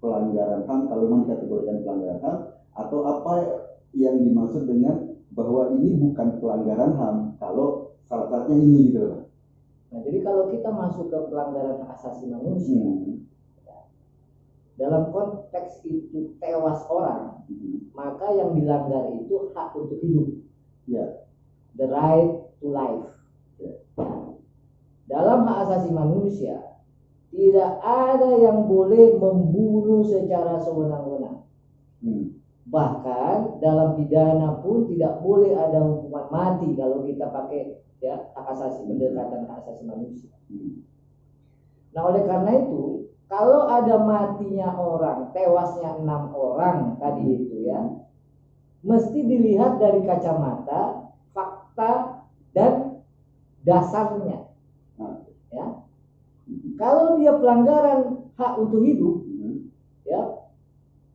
pelanggaran HAM kalau memang dikategorikan pelanggaran HAM, atau apa yang dimaksud dengan bahwa ini bukan pelanggaran HAM kalau syarat-syaratnya ini gitu loh. Nah, jadi kalau kita masuk ke pelanggaran hak asasi manusia, dalam konteks itu tewas orang, maka yang dilanggar itu hak untuk hidup, the right to life. Dalam hak asasi manusia tidak ada yang boleh membunuh secara sewenang-wenang. Bahkan dalam pidana pun tidak boleh ada hukuman mati kalau kita pakai hak asasi, pendekatan hak asasi manusia. Nah, oleh karena itu, kalau ada matinya orang, tewasnya 6 orang tadi itu mesti dilihat dari kacamata fakta dan dasarnya. Kalau dia pelanggaran hak untuk hidup,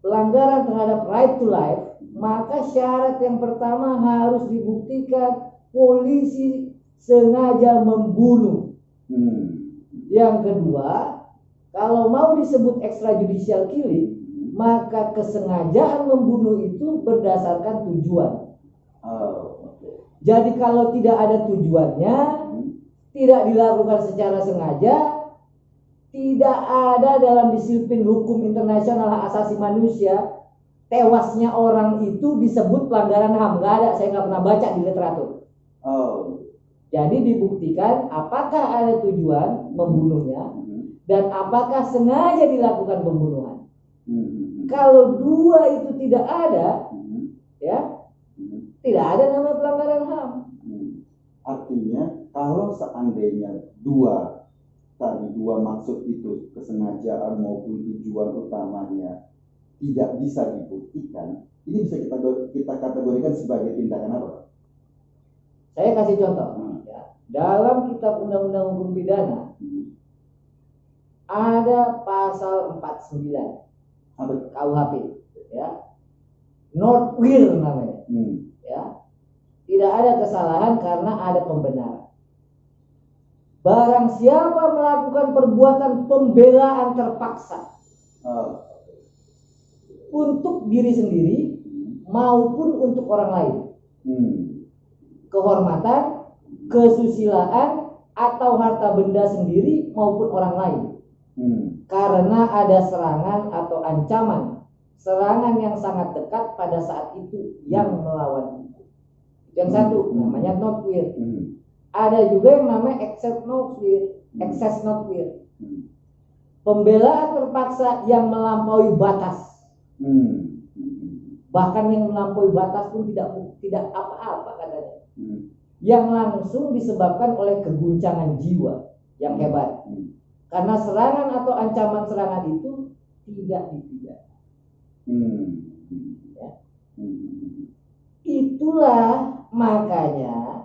pelanggaran terhadap right to life, maka syarat yang pertama harus dibuktikan polisi sengaja membunuh. Yang kedua, kalau mau disebut extrajudicial killing, maka kesengajaan membunuh itu berdasarkan tujuan. Jadi kalau tidak ada tujuannya, tidak dilakukan secara sengaja, tidak ada dalam disiplin hukum internasional hak asasi manusia, tewasnya orang itu disebut pelanggaran HAM. Nggak ada, saya nggak pernah baca di literatur. Jadi dibuktikan apakah ada tujuan membunuhnya dan apakah sengaja dilakukan pembunuhan. Kalau dua itu tidak ada, tidak ada namanya pelanggaran HAM. Artinya kalau seandainya dua maksud itu, kesengajaan maupun tujuan utamanya, tidak bisa dibuktikan, ini bisa kita kategorikan sebagai tindakan apa? Saya kasih contoh. Dalam kitab undang-undang hukum pidana ada pasal 49 KUHP, Northwheel namanya. Tidak ada kesalahan karena ada pembenaran. Barang siapa melakukan perbuatan pembelaan terpaksa untuk diri sendiri maupun untuk orang lain, kehormatan, kesusilaan, atau harta benda sendiri maupun orang lain, karena ada serangan atau ancaman, serangan yang sangat dekat pada saat itu yang melawan hukum. Yang satu namanya Northwheel. Ada juga yang namanya excess Northwheel. Pembelaan terpaksa yang melampaui batas. Bahkan yang melampaui batas pun tidak apa-apa katanya. Yang langsung disebabkan oleh keguncangan jiwa yang hebat. Karena serangan atau ancaman serangan itu tidak dipidana. Itulah makanya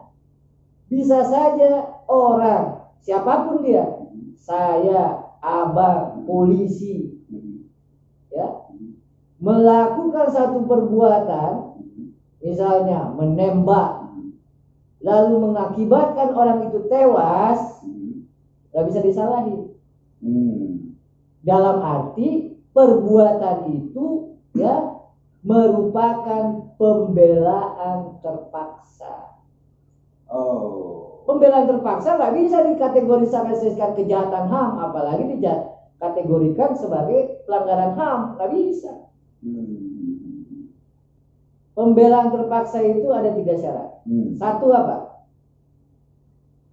bisa saja orang, siapapun dia, saya, abang, polisi, melakukan satu perbuatan, misalnya menembak, lalu mengakibatkan orang itu tewas, gak bisa disalahin. Dalam arti perbuatan itu merupakan pembelaan terpaksa. Pembelaan terpaksa nggak bisa dikategorikan kejahatan HAM, apalagi dikategorikan sebagai pelanggaran HAM, nggak bisa. Pembelaan terpaksa itu ada 3 syarat. Satu apa?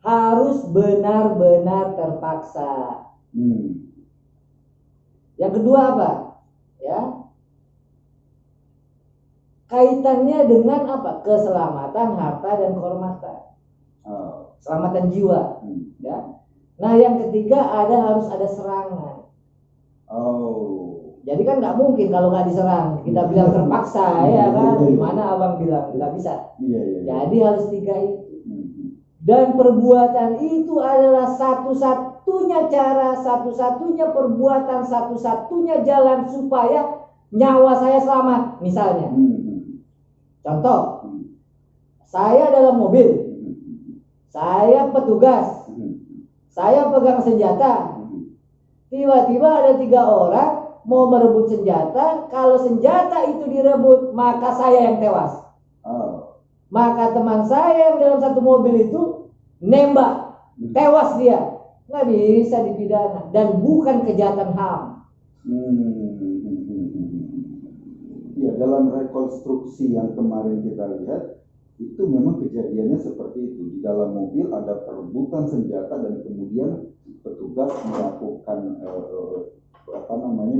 Harus benar-benar terpaksa. Yang kedua apa? Kaitannya dengan apa? Keselamatan, harta, dan kehormatan. Keselamatan jiwa. Nah, yang ketiga harus ada serangan. Jadi kan nggak mungkin kalau nggak diserang kita bilang terpaksa, kan? Gimana abang bilang nggak bisa. Jadi harus 3 itu. Dan perbuatan itu adalah satu-satunya cara, satu-satunya perbuatan, satu-satunya jalan supaya nyawa saya selamat. Misalnya, contoh, saya dalam mobil, saya petugas, saya pegang senjata, tiba-tiba ada 3 orang mau merebut senjata, kalau senjata itu direbut, maka saya yang tewas. Maka teman saya yang dalam satu mobil itu nembak, tewas dia. Nggak bisa dipidana dan bukan kejahatan HAM. Ya, dalam rekonstruksi yang kemarin kita lihat itu memang kejadiannya seperti itu. Di dalam mobil ada perebutan senjata dan kemudian petugas melakukan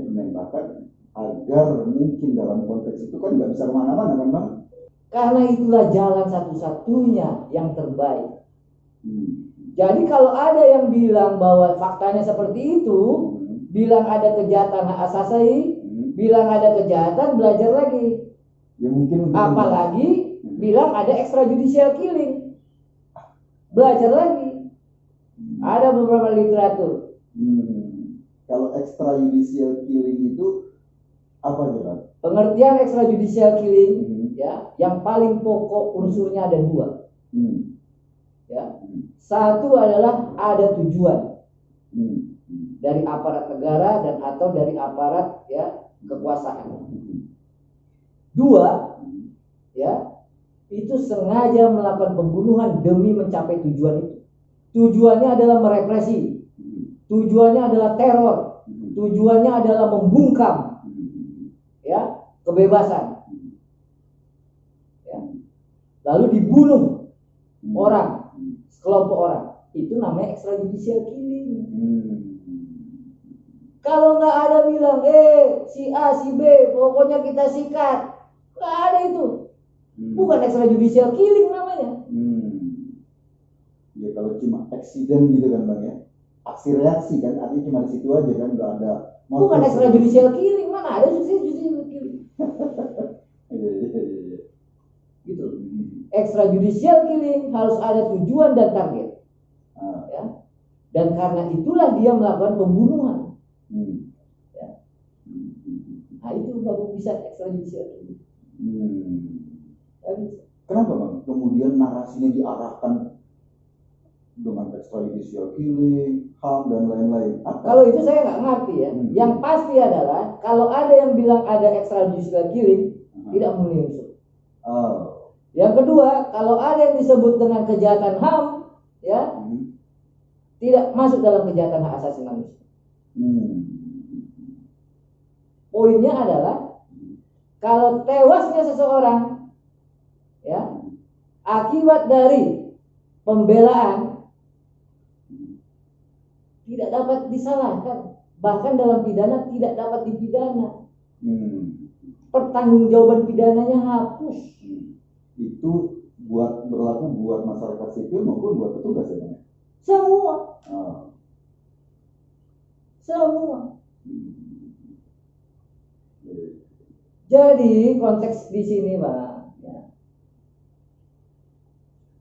penembakan agar mungkin dalam konteks itu kan nggak bisa kemana-mana kan Bang? Karena itulah jalan satu-satunya yang terbaik. Jadi kalau ada yang bilang bahwa faktanya seperti itu, bilang ada kejahatan hak asasi, bilang ada kejahatan, belajar lagi. Ya mungkin apalagi bilang ada extrajudicial killing, belajar lagi. Ada beberapa literatur. Kalau extrajudicial killing itu apa Pak? Pengertian extrajudicial killing ya, yang paling pokok unsurnya ada dua. Ya. Satu adalah ada tujuan dari aparat negara dan atau dari aparat ya kekuasaan. Dua, ya, itu sengaja melakukan pembunuhan demi mencapai tujuan itu. Tujuannya adalah merepresi, tujuannya adalah teror, tujuannya adalah membungkam, ya, kebebasan. Ya. Lalu dibunuh orang, sekelompok orang, itu namanya extrajudicial killing. Kalau nggak ada bilang, si A, si B, pokoknya kita sikat, nggak ada itu. Bukan extrajudicial killing namanya. Ya kalau cuma accident gitu kan Bang ya, aksi reaksi kan, artinya cuma di situ aja kan, nggak ada. Bukan extrajudicial killing, mana ada extrajudicial killing? Gitu. Extrajudicial killing harus ada tujuan dan target. Ya. Dan karena itulah dia melakukan pembunuhan. Ya. Nah itu baru bisa extrajudicial killing. Kenapa Bang? Kemudian narasinya diarahkan dengan extrajudicial killing, HAM dan lain-lain. Kalau itu saya nggak ngerti ya. Yang pasti adalah kalau ada yang bilang ada extrajudicial killing, tidak memenuhi unsur. Yang kedua, kalau ada yang disebut dengan kejahatan HAM, ya, tidak masuk dalam kejahatan hak asasi manusia. Poinnya adalah kalau tewasnya seseorang, ya, akibat dari pembelaan tidak dapat disalahkan, bahkan dalam pidana tidak dapat dipidana. Pertanggungjawaban pidananya hapus. Itu berlaku buat masyarakat sipil maupun buat petugas ya Bang? Semua. Semua. Jadi konteks di sini Bang, ya,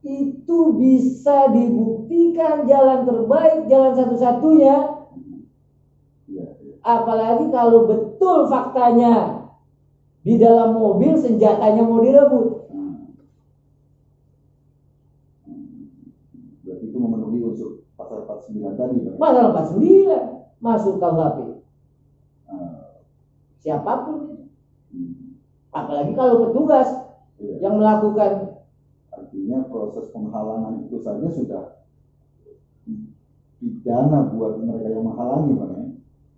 itu bisa dibuktikan jalan terbaik, jalan satu-satunya. Apalagi kalau betul faktanya di dalam mobil senjatanya mau direbut. Berarti itu memenuhi unsur pasal 49 tadi Bang? Pasal 49 masuk KUHP. Siapapun itu. Apalagi kalau petugas yang melakukan. Artinya proses penghalangan itu saja sudah pidana buat mereka yang menghalangi Bang ya?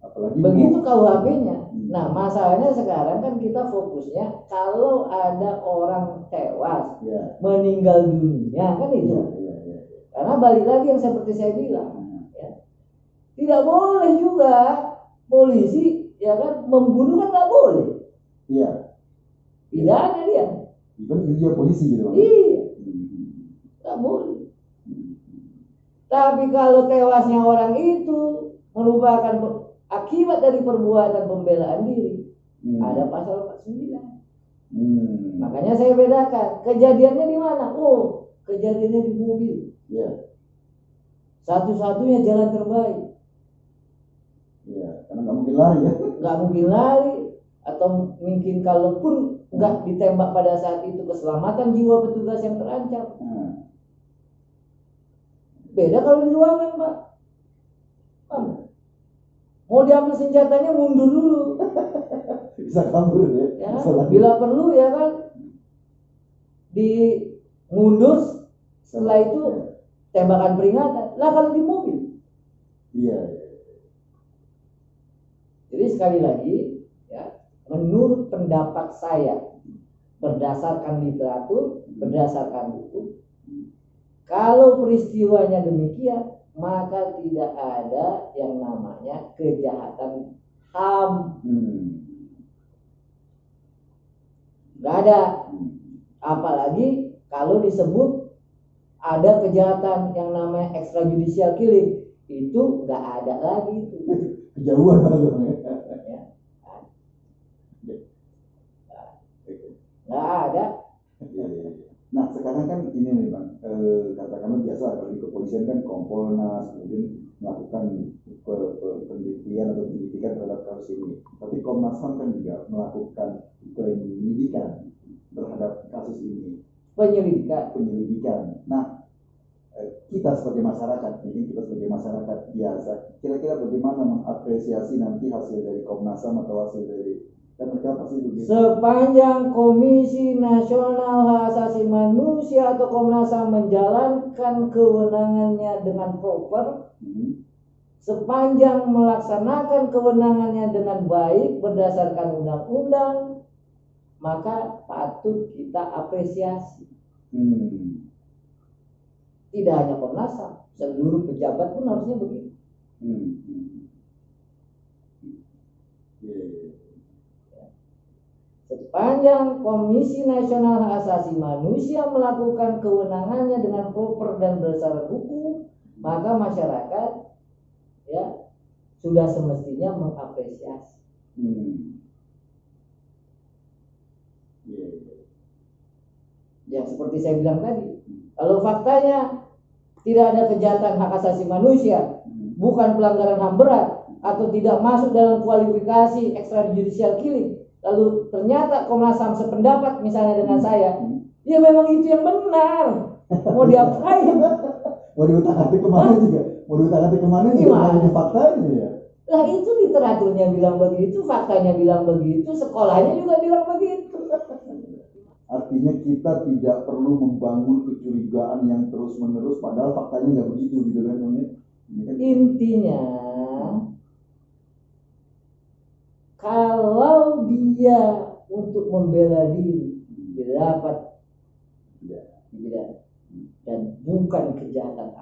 Apalagi begitu KUHP-nya. Nah masalahnya sekarang kan kita fokusnya kalau ada orang tewas, meninggal dunia kan itu. Karena balik lagi yang seperti saya bilang, ya, tidak boleh juga polisi ya kan membunuh kan nggak boleh. Iya. Pidana dia. Itu dia polisi gitu Bang. Iya. Nggak boleh. Tapi kalau tewasnya orang itu merupakan akibat dari perbuatan pembelaan diri, ada pasal 49. Makanya saya bedakan. Kejadiannya di mana? Oh, kejadiannya di mobil. Satu-satunya jalan terbaik. Karena nggak mungkin lari ya. Nggak mungkin lari. Atau mungkin kalaupun nggak ditembak pada saat itu, keselamatan jiwa petugas yang terancam. Beda kalau di ruangan Pak. Mau diambil senjatanya mundur dulu. Bisa kabur ya. Ya, bila perlu ya kan di mundur, setelah itu tembakan peringatan. Lah kalau di mobil. Iya. Jadi sekali lagi ya, menurut pendapat saya berdasarkan literatur, berdasarkan hukum, kalau peristiwanya demikian, maka tidak ada yang namanya kejahatan HAM. Nggak ada. Apalagi kalau disebut ada kejahatan yang namanya extrajudicial killing, itu nggak ada lagi itu. Kejauhan banget ya. Nggak ada. Nah sekarang kan ini nih Bang, katakanlah biasa kalau di kepolisian kan Kompolnas kemudian melakukan penelitian atau penyidikan terhadap kasus ini. Tapi Komnas HAM kan juga melakukan penyelidikan terhadap kasus ini. Penyelidikan. Nah kita sebagai masyarakat, ini kita sebagai masyarakat biasa, kira-kira bagaimana mengapresiasi nanti hasil dari Komnas HAM atau hasil dari sepanjang Komisi Nasional Hak Asasi Manusia atau Komnas HAM menjalankan kewenangannya dengan proper, sepanjang melaksanakan kewenangannya dengan baik berdasarkan undang-undang, maka patut kita apresiasi. Tidak hanya Komnas HAM, seluruh pejabat pun harusnya begitu. Sepanjang Komisi Nasional Hak Asasi Manusia melakukan kewenangannya dengan proper dan berdasarkan hukum, maka masyarakat ya sudah semestinya mengapresiasi. Yang seperti saya bilang tadi, kalau faktanya tidak ada kejahatan hak asasi manusia, bukan pelanggaran HAM berat, atau tidak masuk dalam kualifikasi extrajudicial killing, lalu ternyata Komnas HAM sependapat misalnya dengan saya, ya memang itu yang benar. Mau diapain? Mau diutak-atik kemana juga? Mau diutak-atik kemana juga? Ada faktanya ya. Lah itu literaturnya bilang begitu, faktanya bilang begitu, sekolahnya juga bilang begitu. Artinya kita tidak perlu membangun kecurigaan yang terus-menerus, padahal faktanya nggak begitu gitu kan? Intinya, kalau dia untuk membela diri dapat tidak dan bukan kejahatan